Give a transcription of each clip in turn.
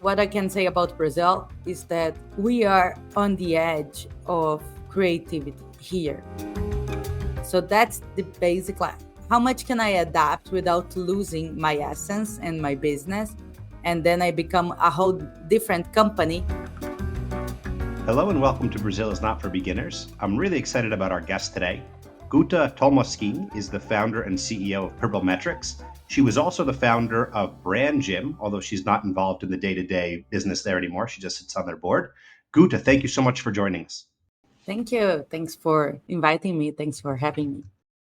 what I can say about Brazil is that we are on the edge of creativity here. So that's the basic line. How much can I adapt without losing my essence and my business? And then I become a whole different company. Hello and welcome to Brazil is Not for Beginners. I'm really excited about our guest today. Guta Tolmasquim is the founder and CEO of Purple Metrics. She was also the founder of Brand Gym, although she's not involved in the day-to-day business there anymore. She just sits on their board. Guta, thank you so much for joining us. Thank you. Thanks for inviting me. Thanks for having me.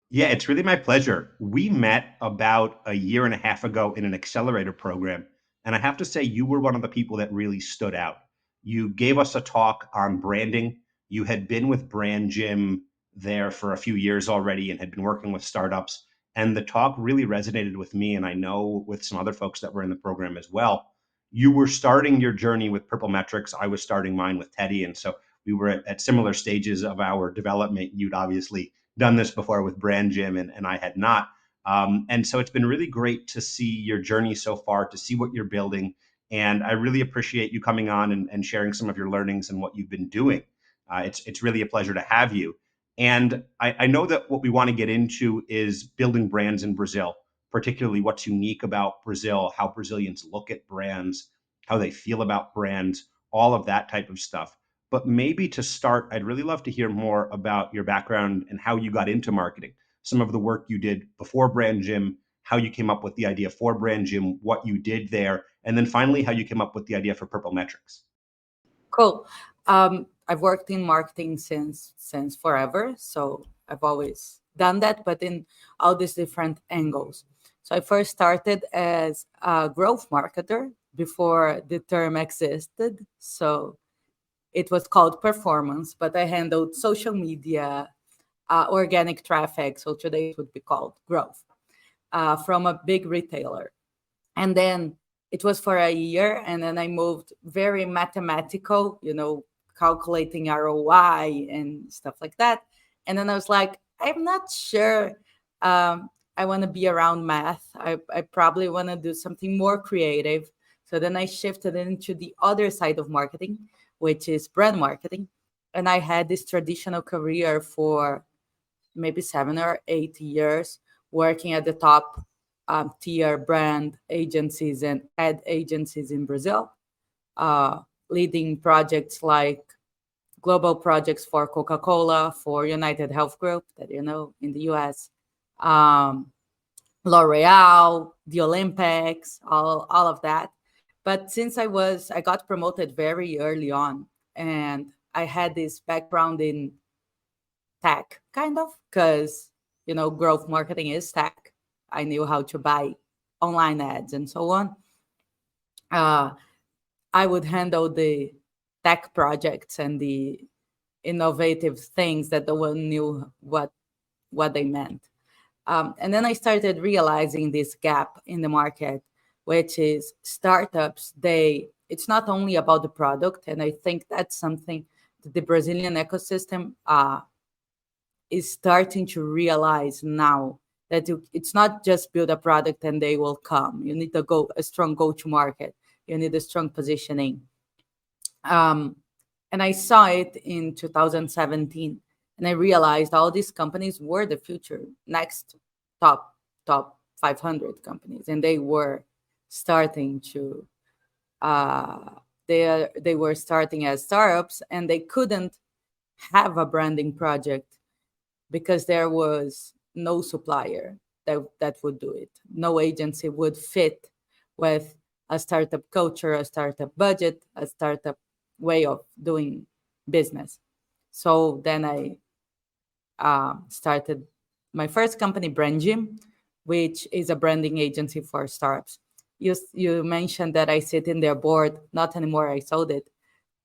Yeah, it's really my pleasure. We met about a year and a half ago in an accelerator program, and I have to say you were one of the people that really stood out. You gave us a talk on branding. You had been with Brand Gym there for a few years already and had been working with startups, and the talk really resonated with me, and I know with some other folks that were in the program as well. You were starting your journey with Purple Metrics. I was starting mine with Teddy, and so we were at similar stages of our development. You'd obviously done this before with Brand Gym, and I had not. And so it's been really great to see your journey so far, to see what you're building. And I really appreciate you coming on and sharing some of your learnings and what you've been doing. It's really a pleasure to have you. And I know that what we want to get into is building brands in Brazil, particularly what's unique about Brazil, how Brazilians look at brands, how they feel about brands, all of that type of stuff. But maybe to start, I'd really love to hear more about your background and how you got into marketing, some of the work you did before Brand Gym, how you came up with the idea for Brand Gym, what you did there, and then finally how you came up with the idea for Purple Metrics. Cool. I've worked in marketing since forever, so I've always done that, but in all these different angles. So I first started as a growth marketer before the term existed. So it was called performance, but I handled social media, organic traffic. So today it would be called growth from a big retailer. And then it was for a year. And then I moved very mathematical, calculating ROI and stuff like that. And then I was like, I'm not sure I want to be around math. I probably want to do something more creative. So then I shifted into the other side of marketing, which is brand marketing. And I had this traditional career for maybe 7 or 8 years working at the top tier brand agencies and ad agencies in Brazil, leading projects like global projects for Coca-Cola, for United Health Group, that in the US, L'Oreal, the Olympics, all of that. But since I got promoted very early on, and I had this background in tech, kind of, because, growth marketing is tech. I knew how to buy online ads and so on. I would handle the tech projects and the innovative things that no one knew what they meant. And then I started realizing this gap in the market, which is startups. It's not only about the product, and I think that's something that the Brazilian ecosystem is starting to realize now, that it's not just build a product and they will come. You need a strong go-to-market. You need a strong positioning. And I saw it in 2017, and I realized all these companies were the future, next top 500 companies, and they were starting to they were starting as startups, and they couldn't have a branding project because there was no supplier that would do it. No agency would fit with a startup culture, a startup budget, a startup way of doing business. So then I started my first company, Brand Gym, which is a branding agency for startups. You mentioned that I sit in their board. Not anymore. I sold it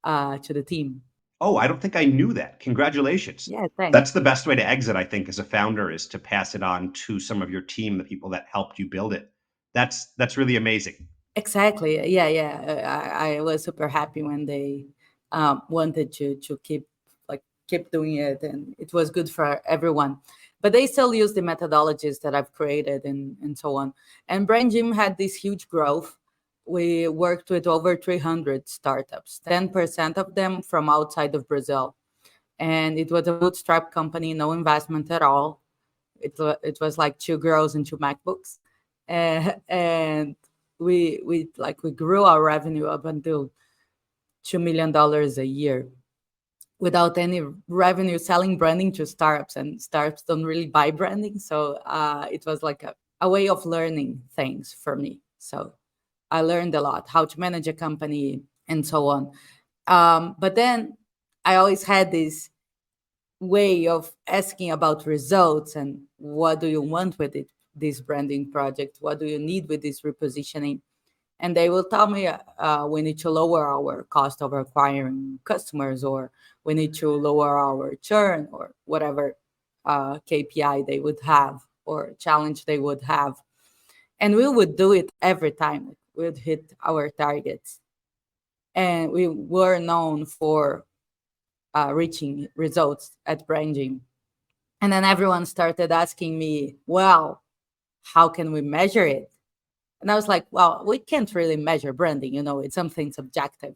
to the team. Oh, I don't think I knew that. Congratulations. Yeah, thanks. That's the best way to exit, I think, as a founder, is to pass it on to some of your team, the people that helped you build it. That's really amazing. Exactly. Yeah. I was super happy when they wanted to keep doing it, and it was good for everyone. But they still use the methodologies that I've created and so on. And Brain Gym had this huge growth. We worked with over 300 startups, 10% of them from outside of Brazil. And it was a bootstrap company, no investment at all. It was like two girls and two MacBooks. And we grew our revenue up until $2 million a year without any revenue selling branding to startups, and startups don't really buy branding. So it was like a way of learning things for me. So I learned a lot how to manage a company and so on. But then I always had this way of asking about results and what do you want with it, this branding project? What do you need with this repositioning? And they will tell me we need to lower our cost of acquiring customers, or we need to lower our churn, or whatever KPI they would have or challenge they would have. And we would do it every time. We would hit our targets. And we were known for reaching results at branding. And then everyone started asking me, well, how can we measure it? And I was like, well, we can't really measure branding, it's something subjective.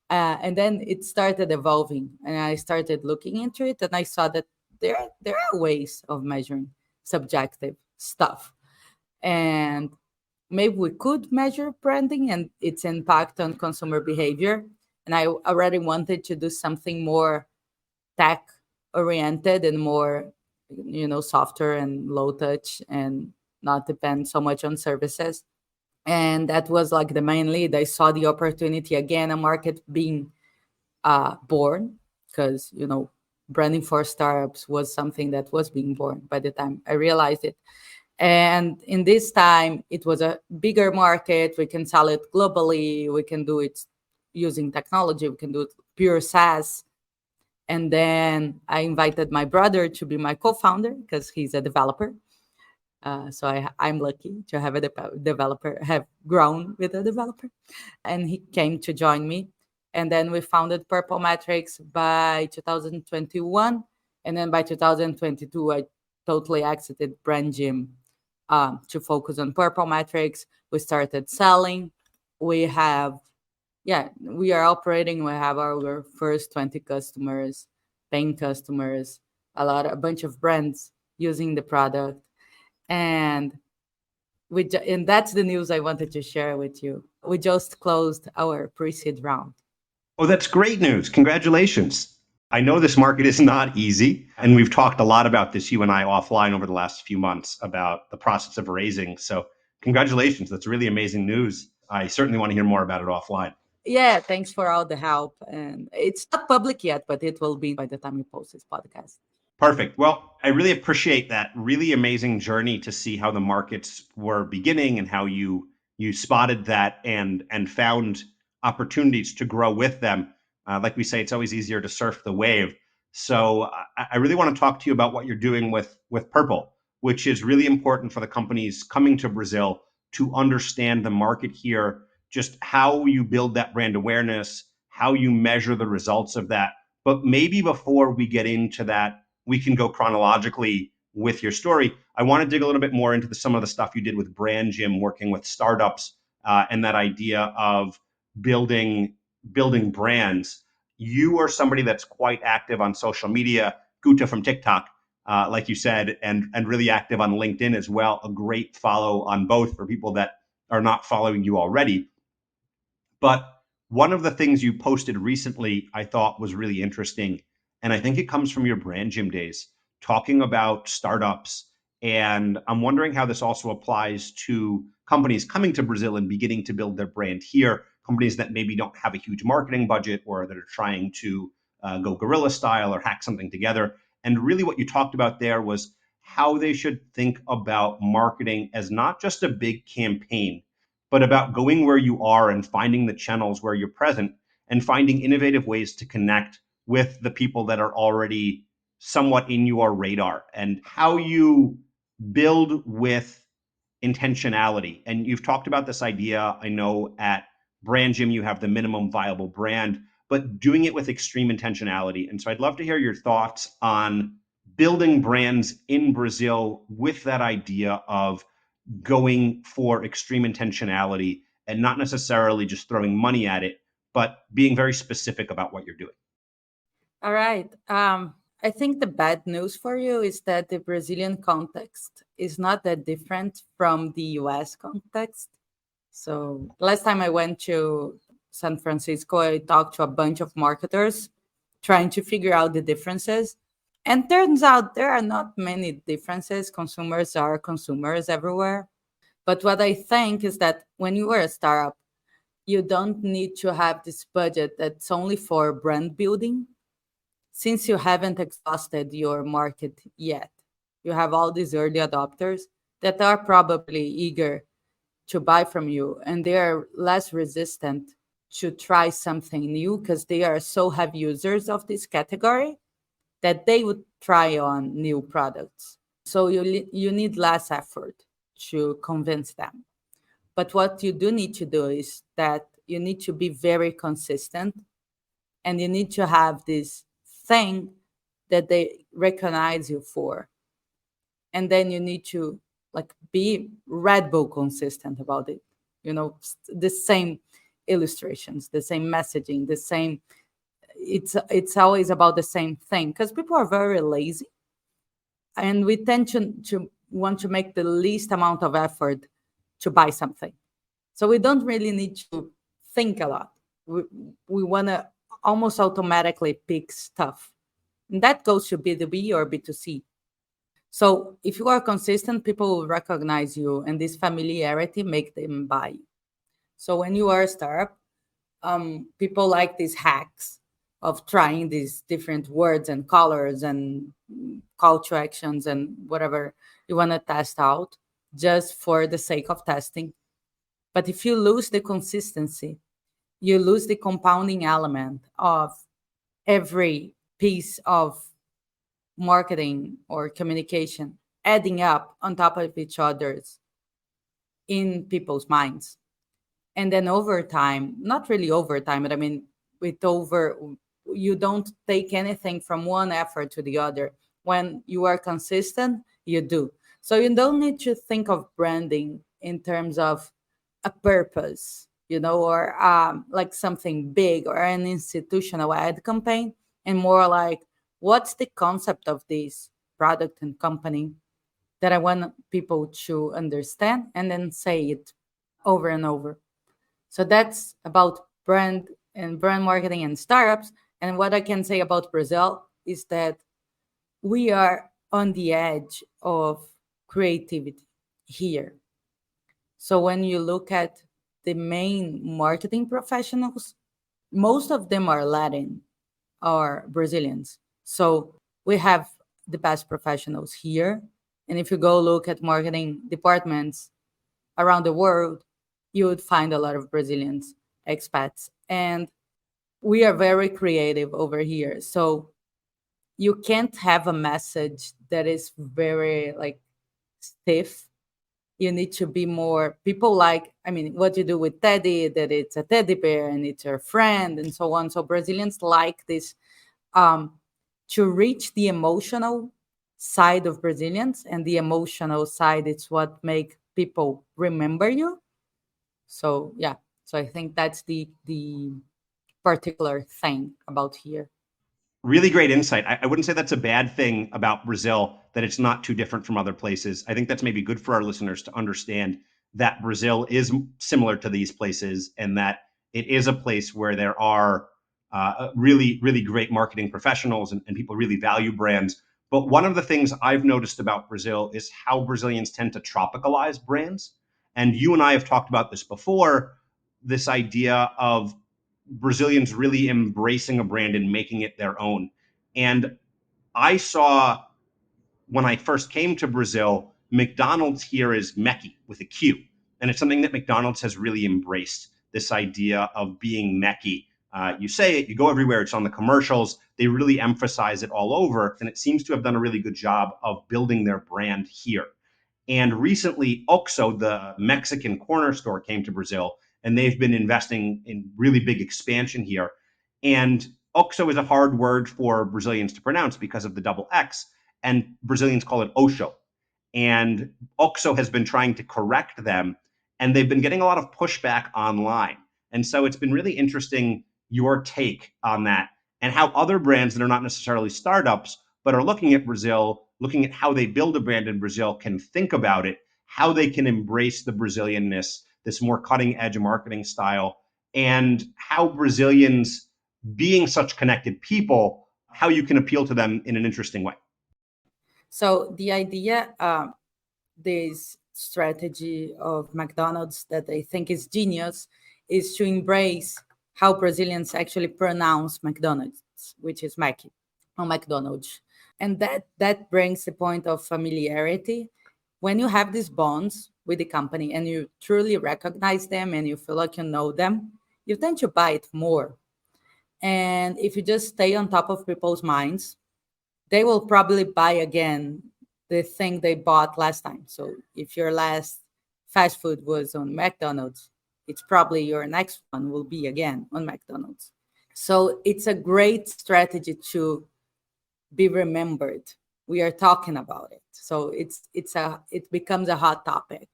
And then it started evolving, and I started looking into it, and I saw that there are ways of measuring subjective stuff. And maybe we could measure branding and its impact on consumer behavior. And I already wanted to do something more tech oriented and more, softer and low touch, and not depend so much on services. And that was like the main lead. I saw the opportunity again, a market being born, because branding for startups was something that was being born by the time I realized it. And in this time, it was a bigger market. We can sell it globally. We can do it using technology. We can do it pure SaaS. And then I invited my brother to be my co-founder because he's a developer. So I'm lucky to have a developer, have grown with a developer. And he came to join me. And then we founded Purple Metrics by 2021. And then by 2022, I totally exited Brand Gym to focus on Purple Metrics. We started selling. We have, we are operating. We have our first 20 customers, paying customers, a bunch of brands using the product. And and that's the news I wanted to share with you. We just closed our pre-seed round. Oh, that's great news. Congratulations. I know this market is not easy, and we've talked a lot about this, you and I, offline over the last few months about the process of raising. So congratulations. That's really amazing news. I certainly want to hear more about it offline. Yeah, thanks for all the help. And it's not public yet, but it will be by the time we post this podcast. Perfect. Well, I really appreciate that really amazing journey to see how the markets were beginning and how you spotted that and found opportunities to grow with them. Like we say, it's always easier to surf the wave. So I really want to talk to you about what you're doing with Purple, which is really important for the companies coming to Brazil to understand the market here, just how you build that brand awareness, how you measure the results of that. But maybe before we get into that, we can go chronologically with your story. I want to dig a little bit more into some of the stuff you did with Brand Gym, working with startups, and that idea of building brands. You are somebody that's quite active on social media. Guta from TikTok, like you said, and really active on LinkedIn as well. A great follow on both for people that are not following you already. But one of the things you posted recently I thought was really interesting. And I think it comes from your Brand Gym days, talking about startups. And I'm wondering how this also applies to companies coming to Brazil and beginning to build their brand here, companies that maybe don't have a huge marketing budget or that are trying to go guerrilla style or hack something together. And really, what you talked about there was how they should think about marketing as not just a big campaign, but about going where you are and finding the channels where you're present and finding innovative ways to connect with the people that are already somewhat in your radar, and how you build with intentionality. And you've talked about this idea, I know at Brand Gym, you have the minimum viable brand, but doing it with extreme intentionality. And so I'd love to hear your thoughts on building brands in Brazil with that idea of going for extreme intentionality and not necessarily just throwing money at it, but being very specific about what you're doing. All right. I think the bad news for you is that the Brazilian context is not that different from the US context. So last time I went to San Francisco, I talked to a bunch of marketers trying to figure out the differences. And turns out there are not many differences. Consumers are consumers everywhere. But what I think is that when you are a startup, you don't need to have this budget that's only for brand building since you haven't exhausted your market yet. You have all these early adopters that are probably eager to buy from you and they are less resistant to try something new because they are so heavy users of this category that they would try on new products. So you need less effort to convince them. But what you do need to do is that you need to be very consistent and you need to have this thing that they recognize you for. And then you need to like be Red Bull consistent about it. You know, the same illustrations, the same messaging, the same it's always about the same thing because people are very lazy and we tend to want to make the least amount of effort to buy something. So we don't really need to think a lot. We want to almost automatically pick stuff. And that goes to B2B or B2C. So if you are consistent, people will recognize you and this familiarity make them buy you. So when you are a startup, people like these hacks of trying these different words and colors and call to actions and whatever you want to test out just for the sake of testing. But if you lose the consistency, you lose the compounding element of every piece of marketing or communication adding up on top of each other's in people's minds. And then over time, not really over time, but I mean, with over, you don't take anything from one effort to the other. When you are consistent, you do. So you don't need to think of branding in terms of a purpose, you know, or like something big or an institutional ad campaign, and more like what's the concept of this product and company that I want people to understand and then say it over and over. So that's about brand and brand marketing and startups. And what I can say about Brazil is that we are on the edge of creativity here. So when you look at the main marketing professionals, most of them are Latin or Brazilians. So we have the best professionals here. And if you go look at marketing departments around the world, you would find a lot of Brazilians, expats. And we are very creative over here. So you can't have a message that is very like stiff. You need to be more people like, I mean, what you do with Teddy, that it's a teddy bear and it's your friend and so on. So Brazilians like this um, to reach the emotional side of Brazilians, and the emotional side is what make people remember you. So yeah, so I think that's the particular thing about here. Really great insight. I wouldn't say that's a bad thing about Brazil, that it's not too different from other places. I think that's maybe good for our listeners to understand that Brazil is similar to these places and that it is a place where there are really, really great marketing professionals and people really value brands. But one of the things I've noticed about Brazil is how Brazilians tend to tropicalize brands. And you and I have talked about this before, this idea of Brazilians really embracing a brand and making it their own. And I saw when I first came to Brazil, McDonald's here is Mekki with a Q. And it's something that McDonald's has really embraced, this idea of being Mekki. You say it, you go everywhere, it's on the commercials. They really emphasize it all over. And it seems to have done a really good job of building their brand here. And recently, Oxo, the Mexican corner store, came to Brazil, and they've been investing in really big expansion here. And Oxo is a hard word for Brazilians to pronounce because of the double X, and Brazilians call it Osho. And Oxo has been trying to correct them and they've been getting a lot of pushback online. And so it's been really interesting your take on that and how other brands that are not necessarily startups, but are looking at Brazil, looking at how they build a brand in Brazil, can think about it, how they can embrace the Brazilianness, this more cutting edge marketing style, and how Brazilians, being such connected people, how you can appeal to them in an interesting way. So the idea, this strategy of McDonald's that I think is genius, is to embrace how Brazilians actually pronounce McDonald's, which is Mackey or McDonald's. And that brings the point of familiarity. When you have these bonds with the company and you truly recognize them and you feel like you know them, you tend to buy it more. And if you just stay on top of people's minds, they will probably buy again the thing they bought last time. So if your last fast food was on McDonald's, it's probably your next one will be again on McDonald's. So it's a great strategy to be remembered. We are talking about it. So it becomes a hot topic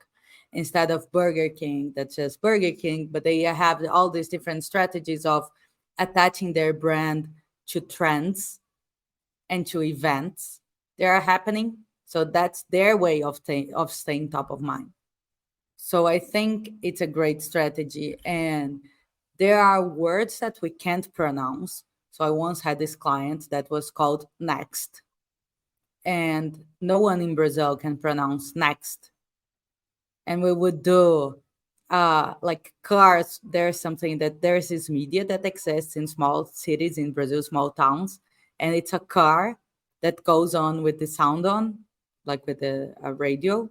instead of Burger King, that's just Burger King, but they have all these different strategies of attaching their brand to trends and to events that are happening. So that's their way of staying top of mind. So I think it's a great strategy. And there are words that we can't pronounce. So I once had this client that was called Next, and no one in Brazil can pronounce Next. And we would do like cars. There's something that there's this media that exists in small cities in Brazil, small towns, and it's a car that goes on with the sound on, like with a radio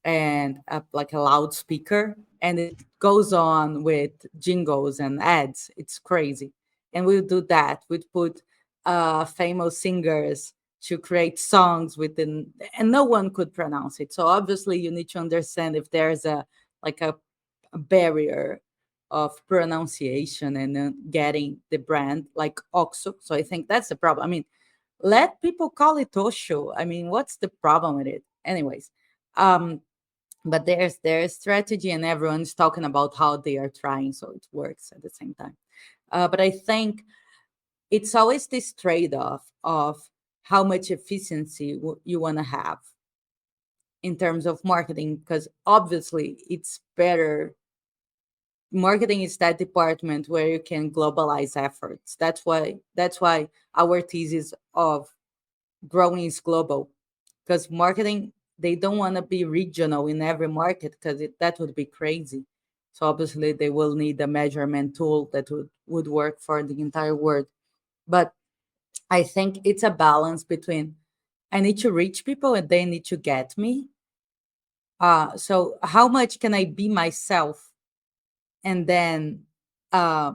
and like a loudspeaker, and it goes on with jingles and ads. It's crazy. And we'll do that. We'd put famous singers to create songs within, and no one could pronounce it. So obviously, you need to understand if there's like a barrier of pronunciation and getting the brand like Oxo. So I think that's the problem. I mean, let people call it Osho. I mean, what's the problem with it? Anyways, um, but there's strategy and everyone's talking about how they are trying, so it works at the same time. But I think it's always this trade-off of how much efficiency you want to have in terms of marketing, because obviously it's better. Marketing is that department where you can globalize efforts. That's why our thesis of growing is global, because marketing, they don't want to be regional in every market because that would be crazy. So obviously they will need a measurement tool that would work for the entire world. But I think it's a balance between I need to reach people and they need to get me. So how much can I be myself and then uh,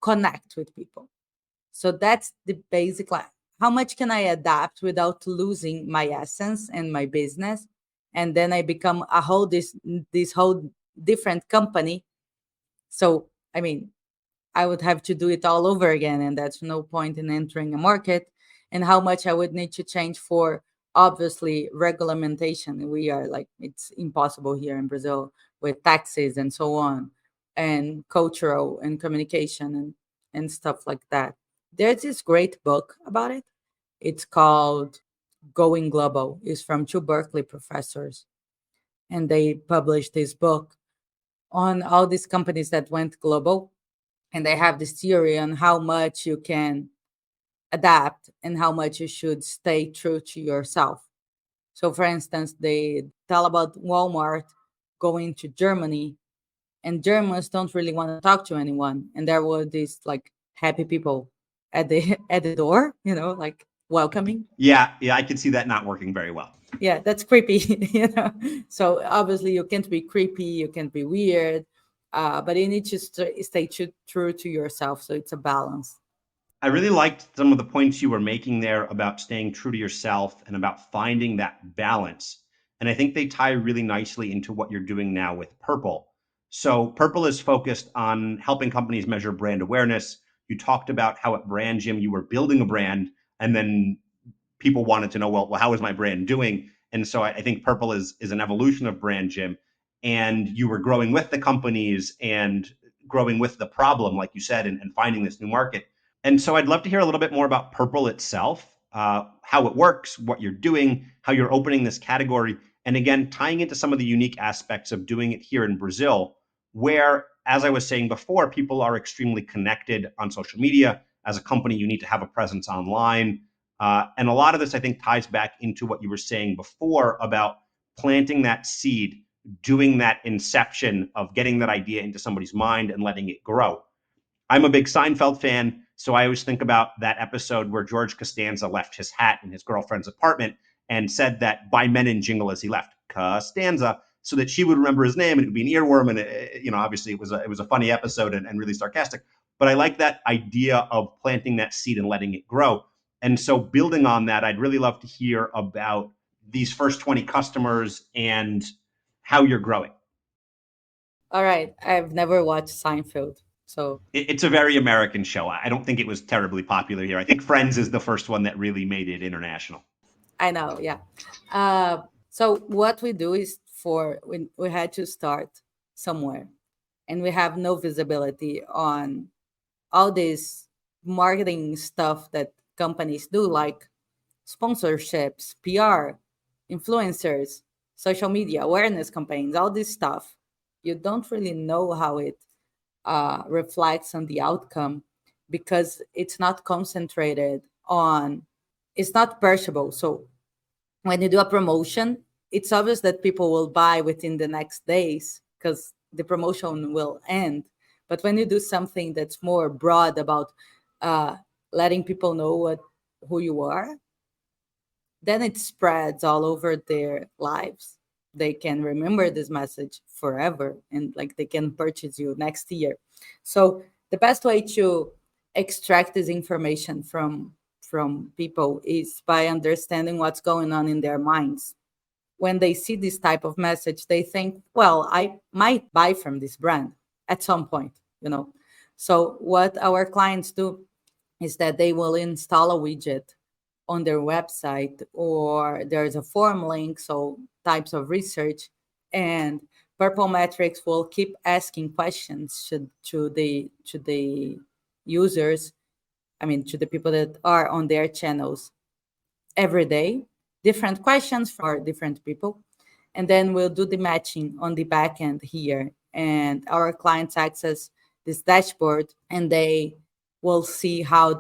connect with people? So that's the basic line. How much can I adapt without losing my essence and my business? And then I become a whole this whole different company. So I mean, I would have to do it all over again, and that's no point in entering a market. And how much I would need to change for obviously regulation. We are like it's impossible here in Brazil with taxes and so on, and cultural and communication and stuff like that. There's this great book about it. It's called Going Global. It's from two Berkeley professors, and they published this book on all these companies that went global, and they have this theory on how much you can adapt and how much you should stay true to yourself. So, for instance, they tell about Walmart going to Germany, and Germans don't really want to talk to anyone, and there were these like happy people at the at the door, like welcoming. Yeah, I could see that not working very well. Yeah, that's creepy. So obviously you can't be creepy, you can't be weird, but you need to stay true to yourself. So it's a balance. I really liked some of the points you were making there about staying true to yourself and about finding that balance. And I think they tie really nicely into what you're doing now with Purple. So, Purple is focused on helping companies measure brand awareness. You talked about how at Brand Gym you were building a brand, and then people wanted to know, well, how is my brand doing? And so I think Purple is an evolution of Brand Gym. and you were growing with the companies and growing with the problem, like you said, and finding this new market. And so I'd love to hear a little bit more about Purple itself, how it works, what you're doing, how you're opening this category, and again, tying into some of the unique aspects of doing it here in Brazil, where, as I was saying before, people are extremely connected on social media. As a company, you need to have a presence online. And a lot of this, I think, ties back into what you were saying before about planting that seed, doing that inception of getting that idea into somebody's mind and letting it grow. I'm a big Seinfeld fan, so I always think about that episode where George Costanza left his hat in his girlfriend's apartment and said that by men in jingle as he left Costanza, so that she would remember his name and it would be an earworm. And obviously it was a funny episode and really sarcastic. But I like that idea of planting that seed and letting it grow. And so building on that, I'd really love to hear about these first 20 customers and how you're growing. All right. I've never watched Seinfeld. So It's a very American show. I don't think it was terribly popular here. I think Friends is the first one that really made it international. I know, yeah. So what we do is we had to start somewhere, and we have no visibility on all this marketing stuff that companies do, like sponsorships, PR, influencers, social media, awareness campaigns, all this stuff. You don't really know how it reflects on the outcome because it's not concentrated on, it's not perishable. So when you do a promotion, it's obvious that people will buy within the next days because the promotion will end. But when you do something that's more broad about letting people know who you are, then it spreads all over their lives. They can remember this message forever, and like they can purchase you next year. So the best way to extract this information from people is by understanding what's going on in their minds. When they see this type of message, they think, well, I might buy from this brand at some point. So what our clients do is that they will install a widget on their website, or there's a form link, so types of research, and Purple Metrics will keep asking questions to the users, I mean, to the people that are on their channels every day, different questions for different people. And then we'll do the matching on the back end here. And our clients access this dashboard, and they will see how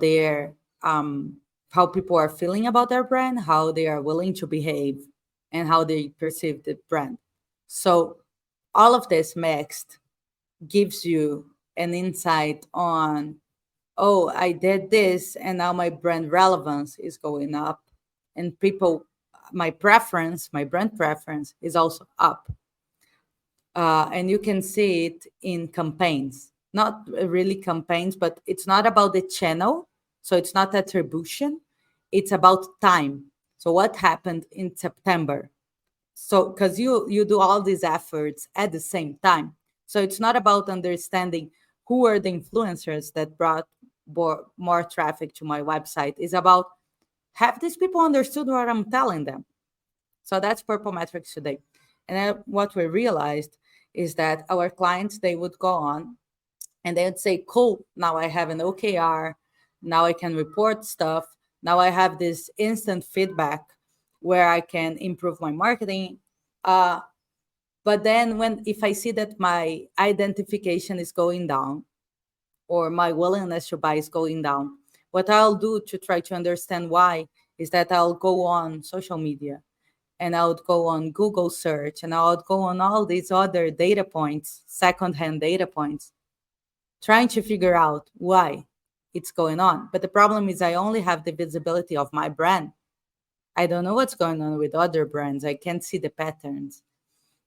people are feeling about their brand, how they are willing to behave, and how they perceive the brand. So all of this mixed gives you an insight on, oh, I did this and now my brand relevance is going up, and people, my brand preference is also up. And you can see it in campaigns, not really campaigns, but it's not about the channel. So it's not attribution, it's about time. So what happened in September? So because you do all these efforts at the same time. So it's not about understanding who are the influencers that brought more traffic to my website. It's about, have these people understood what I'm telling them? So that's Purple Metrics today. And then what we realized is that our clients, they would go on and they would say, cool, now I have an OKR, now I can report stuff, now I have this instant feedback where I can improve my marketing. But then if I see that my identification is going down, or my willingness to buy is going down, what I'll do to try to understand why is that I'll go on social media, and I would go on Google search, and I would go on all these other data points, secondhand data points, trying to figure out why it's going on. But the problem is I only have the visibility of my brand. I don't know what's going on with other brands. I can't see the patterns.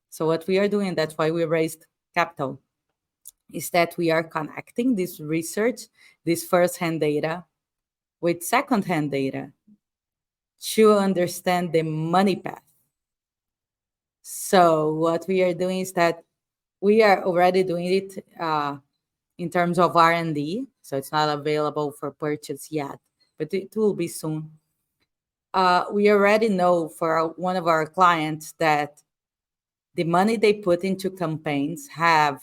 So what we are doing, that's why we raised capital, is that we are connecting this research, this first-hand data, with second-hand data to understand the money path. So what we are doing is that we are already doing it in terms of R&D. So it's not available for purchase yet, but it will be soon. We already know for one of our clients that the money they put into campaigns have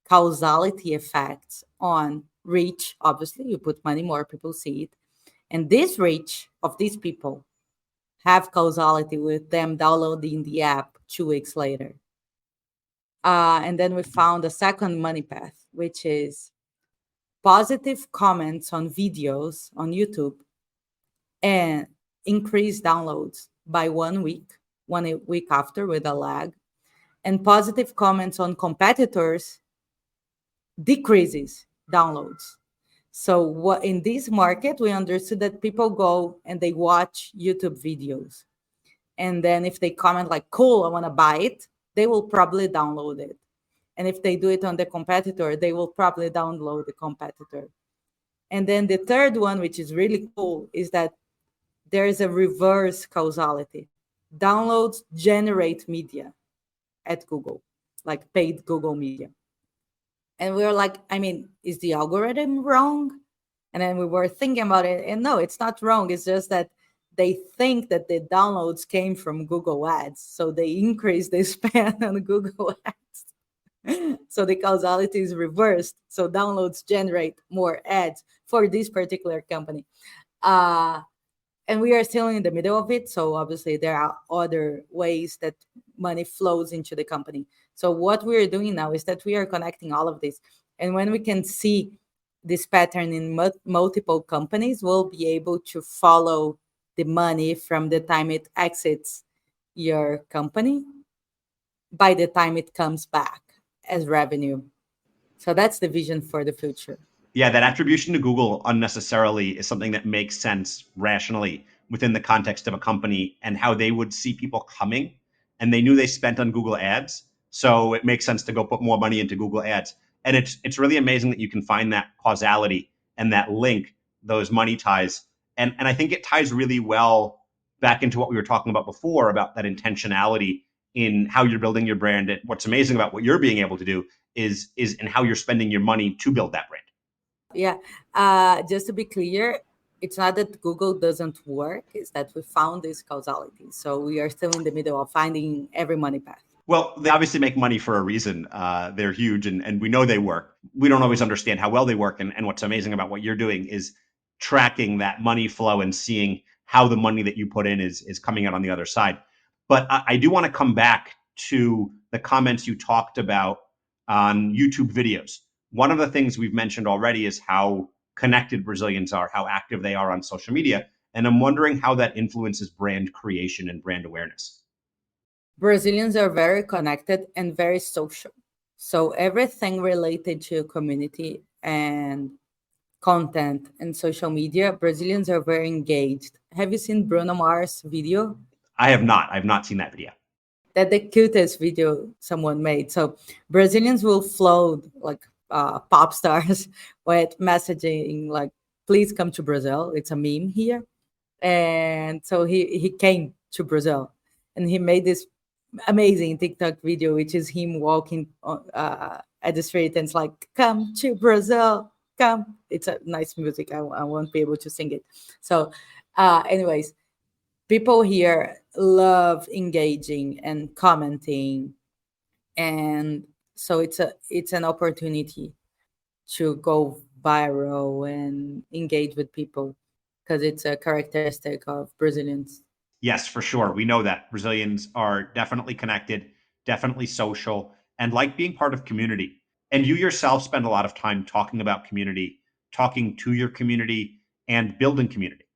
causality effects on reach. Obviously, you put money, more people see it. And this reach of these people have causality with them downloading the app 2 weeks later. And then we found a second money path, which is positive comments on videos on YouTube and increase downloads by 1 week, 1 week after with a lag. And positive comments on competitors decreases downloads. So what in this market, we understood that people go and they watch YouTube videos. And then if they comment like, cool, I want to buy it, they will probably download it. And if they do it on the competitor, they will probably download the competitor. And then the third one, which is really cool, is that there is a reverse causality. Downloads generate media at Google, like paid Google media. And we were like, I mean, is the algorithm wrong? And then we were thinking about it, and no, it's not wrong. It's just that they think that the downloads came from Google Ads. So they increase the spend on Google Ads. So the causality is reversed. So downloads generate more ads for this particular company. And we are still in the middle of it. So obviously there are other ways that money flows into the company. So what we are doing now is that we are connecting all of this. And when we can see this pattern in multiple companies, we'll be able to follow the money from the time it exits your company by the time it comes back as revenue. So that's the vision for the future. Yeah, that attribution to Google unnecessarily is something that makes sense rationally within the context of a company and how they would see people coming and they knew they spent on Google Ads. So it makes sense to go put more money into Google Ads. And it's really amazing that you can find that causality and that link, those money ties. And I think it ties really well back into what we were talking about before about that intentionality in how you're building your brand. And what's amazing about what you're being able to do is in how you're spending your money to build that brand. Yeah. Just to be clear, it's not that Google doesn't work, it's that we found this causality. So we are still in the middle of finding every money path. Well, they obviously make money for a reason. They're huge and we know they work. We don't always understand how well they work. And what's amazing about what you're doing is tracking that money flow and seeing how the money that you put in is coming out on the other side. But I do want to come back to the comments you talked about on YouTube videos. One of the things we've mentioned already is how connected Brazilians are, how active they are on social media. And I'm wondering how that influences brand creation and brand awareness. Brazilians are very connected and very social. So everything related to community and content and social media, Brazilians are very engaged. Have you seen Bruno Mars' video? I have not. I've not seen that video. That the cutest video someone made. So Brazilians will float like pop stars with messaging like, please come to Brazil. It's a meme here. And so he came to Brazil and he made this amazing TikTok video, which is him walking at the street and it's like, come to Brazil, come. It's a nice music. I won't be able to sing it. So anyways, people here love engaging and commenting, and so it's an opportunity to go viral and engage with people because it's a characteristic of Brazilians. Yes, for sure. We know that Brazilians are definitely connected, definitely social, and like being part of community. And you yourself spend a lot of time talking about community, talking to your community, and building community.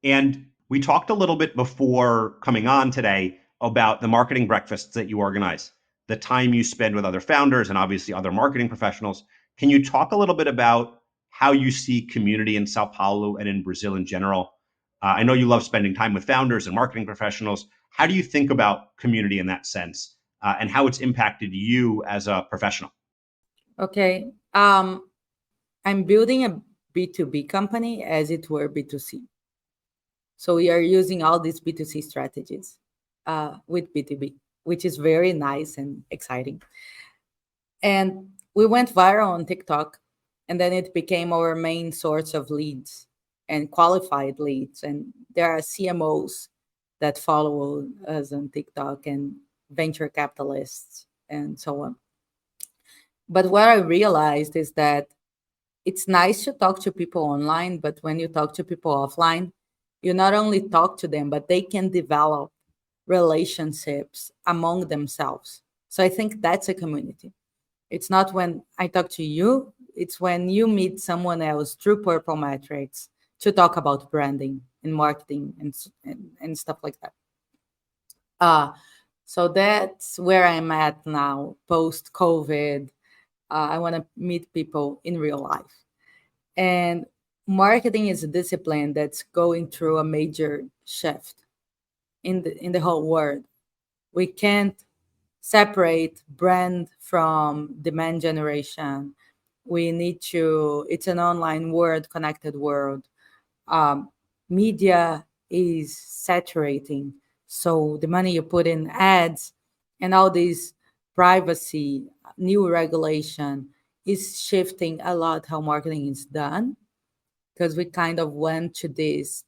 And we talked a little bit before coming on today about the marketing breakfasts that you organize, the time you spend with other founders and obviously other marketing professionals. Can you talk a little bit about how you see community in Sao Paulo and in Brazil in general? I know you love spending time with founders and marketing professionals. How do you think about community in that sense and how it's impacted you as a professional? Okay. I'm building a B2B company as it were B2C. So we are using all these B2C strategies with B2B, which is very nice and exciting. And we went viral on TikTok, and then it became our main source of leads and qualified leads. And there are CMOs that follow us on TikTok, and venture capitalists and so on. But what I realized is that it's nice to talk to people online, but when you talk to people offline, you not only talk to them, but they can develop relationships among themselves. So I think that's a community. It's not when I talk to you, it's when you meet someone else through Purple Metrics to talk about branding and marketing and stuff like that. Uh, so that's where I'm at now, post COVID. I want to meet people in real life. And marketing is a discipline that's going through a major shift in the whole world. We can't separate brand from demand generation. We need to, it's an online world, connected world. um, Media is saturating. So the money you put in ads and all this privacy, new regulation is shifting a lot how marketing is done, because we kind of went to this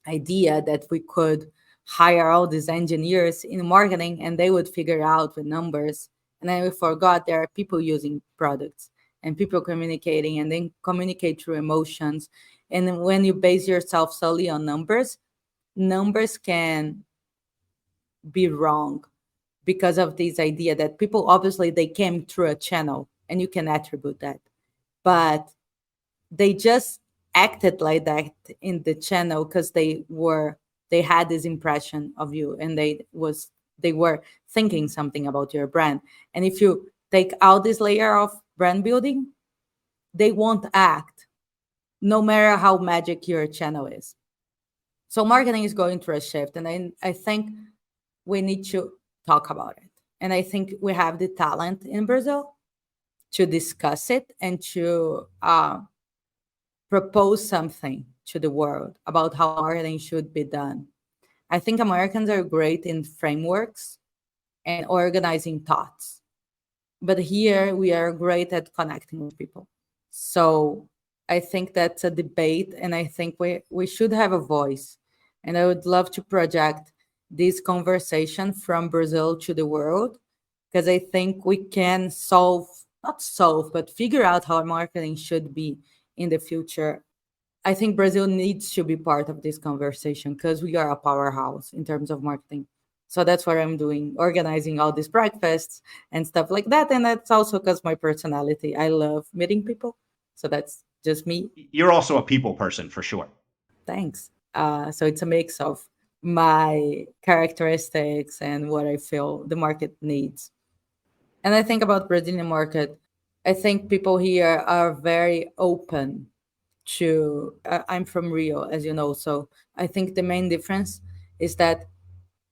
idea that we could hire all these engineers in marketing and they would figure out with numbers. And then we forgot there are people using products and people communicating and then communicate through emotions. And then when you base yourself solely on numbers, numbers can be wrong because of this idea that people obviously they came through a channel and you can attribute that. But they just acted like that in the channel because they had this impression of you and they were thinking something about your brand. And if you take out this layer of brand building, they won't act no matter how magic your channel is. So marketing is going through a shift, and I think we need to talk about it. And I think we have the talent in Brazil to discuss it and to propose something to the world about how marketing should be done. I think Americans are great in frameworks and organizing thoughts, but here we are great at connecting with people. So I think that's a debate, and I think we should have a voice. And I would love to project this conversation from Brazil to the world, because I think we can solve, not solve, but figure out how marketing should be in the future. I think Brazil needs to be part of this conversation because we are a powerhouse in terms of marketing. So that's what I'm doing, organizing all these breakfasts and stuff like that. And that's also because my personality. I love meeting people. So that's just me. You're also a people person for sure. Thanks. So it's a mix of my characteristics and what I feel the market needs. And I think about Brazilian market. I think people here are very open to. I'm from Rio, as you know, so I think the main difference is that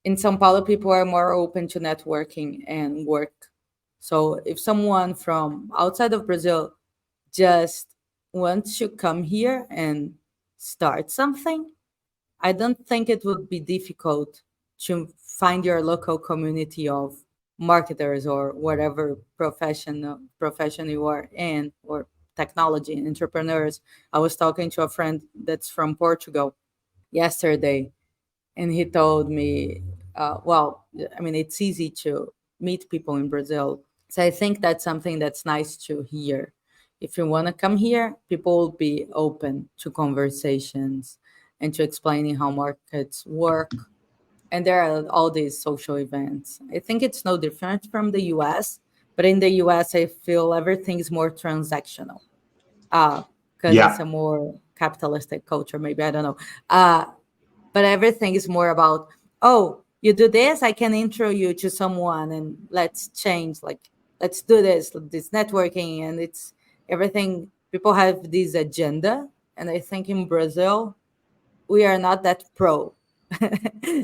in São Paulo, people are more open to networking and work. So if someone from outside of Brazil just wants to come here and start something, I don't think it would be difficult to find your local community of marketers or whatever profession you are in, or technology and entrepreneurs. I was talking to a friend that's from Portugal yesterday, and he told me, well, I mean, it's easy to meet people in Brazil. So I think that's something that's nice to hear. If you want to come here, people will be open to conversations and to explaining how markets work. And there are all these social events. I think it's no different from the US, but in the US, I feel everything is more transactional because it's Yeah. a more capitalistic culture, maybe, I don't know. Uh, but everything is more about, oh, you do this, I can intro you to someone and let's change, like, let's do this networking. And it's everything, people have this agenda. And I think in Brazil we are not that pro.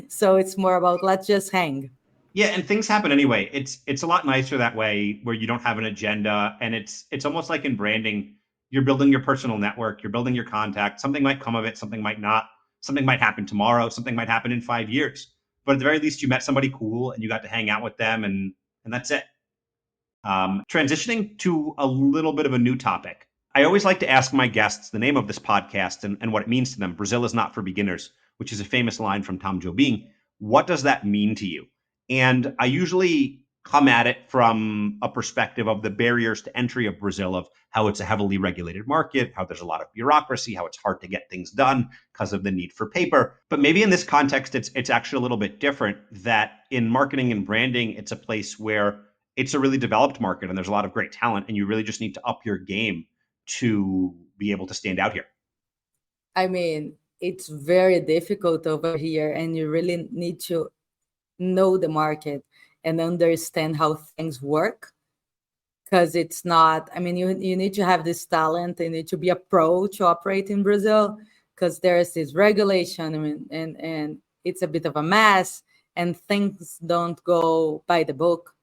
So it's more about let's just hang. Yeah, and things happen anyway. It's a lot nicer that way where you don't have an agenda, and it's almost like in branding, you're building your personal network, you're building your contact. Something might come of it, something might not. Something might happen tomorrow, something might happen in 5 years. But at the very least you met somebody cool and you got to hang out with them, and that's it. Transitioning to a little bit of a new topic. I always like to ask my guests the name of this podcast and what it means to them. Brazil is not for beginners, which is a famous line from Tom Jobim. What does that mean to you? And I usually come at it from a perspective of the barriers to entry of Brazil, of how it's a heavily regulated market, how there's a lot of bureaucracy, how it's hard to get things done because of the need for paper. But maybe in this context, it's actually a little bit different, that in marketing and branding, it's a place where it's a really developed market and there's a lot of great talent, and you really just need to up your game to be able to stand out here. I mean, it's very difficult over here, and you really need to know the market and understand how things work, because it's not, I mean, you need to have this talent, you need to be a pro to operate in Brazil, because there's this regulation, I mean, and it's a bit of a mess, and things don't go by the book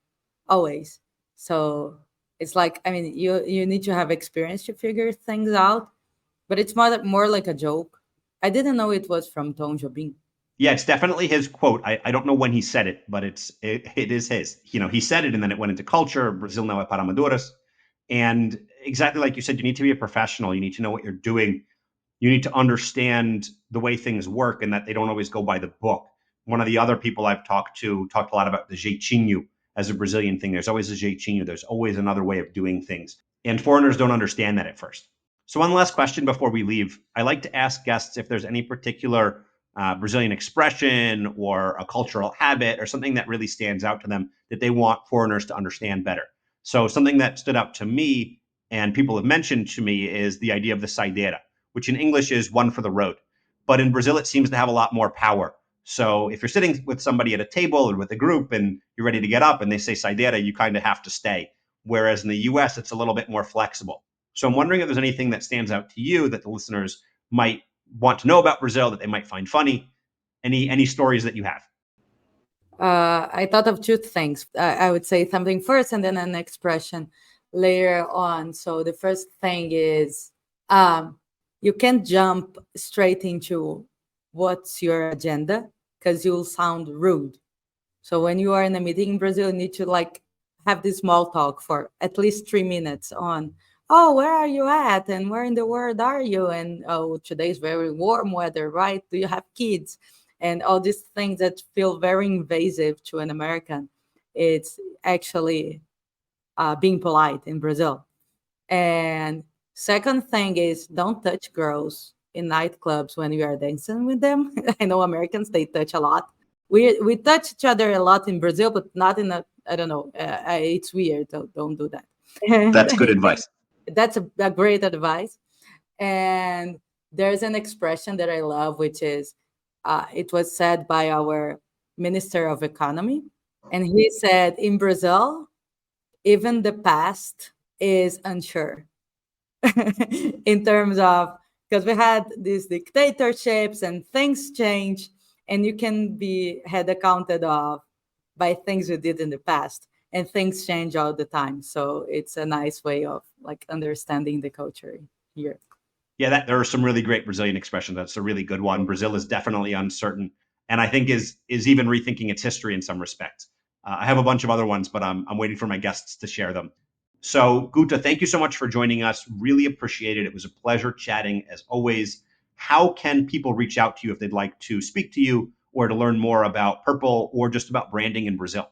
always. So it's like, I mean, you need to have experience to figure things out, but it's more like a joke. I didn't know it was from Tom Jobim. Yeah, it's definitely his quote. I don't know when he said it, but it is his. He said it, and then it went into culture. Brazil now é para amadores. And exactly like you said, you need to be a professional. You need to know what you're doing. You need to understand the way things work and that they don't always go by the book. One of the other people I've talked a lot about the jeitinho as a Brazilian thing. There's always a jeitinho. There's always another way of doing things. And foreigners don't understand that at first. So one last question before we leave. I like to ask guests if there's any particular Brazilian expression or a cultural habit or something that really stands out to them that they want foreigners to understand better. So something that stood out to me and people have mentioned to me is the idea of the saideira, which in English is one for the road. But in Brazil, it seems to have a lot more power. So if you're sitting with somebody at a table or with a group and you're ready to get up and they say saideira, you kind of have to stay. Whereas in the US, it's a little bit more flexible. So I'm wondering if there's anything that stands out to you that the listeners might want to know about Brazil, that they might find funny. Any stories that you have? I thought of two things. I would say something first and then an expression later on. So the first thing is you can't jump straight into what's your agenda, because you'll sound rude. So when you are in a meeting in Brazil, you need to like have this small talk for at least 3 minutes on, oh, where are you at? And where in the world are you? And oh, today's very warm weather, right? Do you have kids? And all these things that feel very invasive to an American. It's actually being polite in Brazil. And second thing is, don't touch girls in nightclubs when you are dancing with them. I know Americans, they touch a lot. We touch each other a lot in Brazil, but not in a, I don't know, it's weird. Don't do that. That's good advice. That's a great advice. And there's an expression that I love, which is, it was said by our Minister of Economy. And he said, in Brazil, even the past is unsure. In terms of, because we had these dictatorships and things change, and you can be held accounted of by things you did in the past, and things change all the time. So it's a nice way of like understanding the culture here. Yeah, there are some really great Brazilian expressions. That's a really good one. Brazil is definitely uncertain, and I think is even rethinking its history in some respects. I have a bunch of other ones, but I'm waiting for my guests to share them. So, Guta, thank you so much for joining us. Really appreciate it. It was a pleasure chatting as always. How can people reach out to you if they'd like to speak to you or to learn more about Purple or just about branding in Brazil?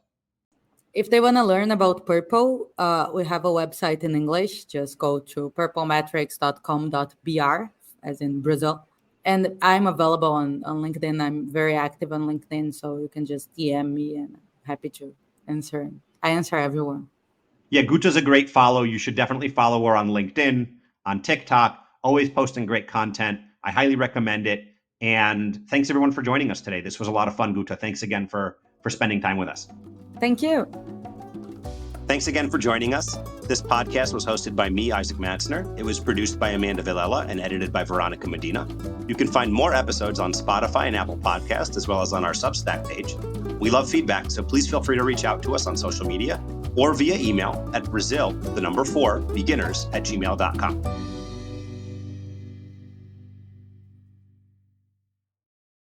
If they want to learn about Purple, we have a website in English. Just go to purplemetrics.com.br, as in Brazil. And I'm available on LinkedIn. I'm very active on LinkedIn, so you can just DM me, and I'm happy to answer. I answer everyone. Yeah, Guta's a great follow. You should definitely follow her on LinkedIn, on TikTok, always posting great content. I highly recommend it. And thanks everyone for joining us today. This was a lot of fun, Guta. Thanks again for spending time with us. Thank you. Thanks again for joining us. This podcast was hosted by me, Isaac Matzner. It was produced by Amanda Villela and edited by Veronica Medina. You can find more episodes on Spotify and Apple Podcasts, as well as on our Substack page. We love feedback, so please feel free to reach out to us on social media or via email at Brazil4beginners@gmail.com.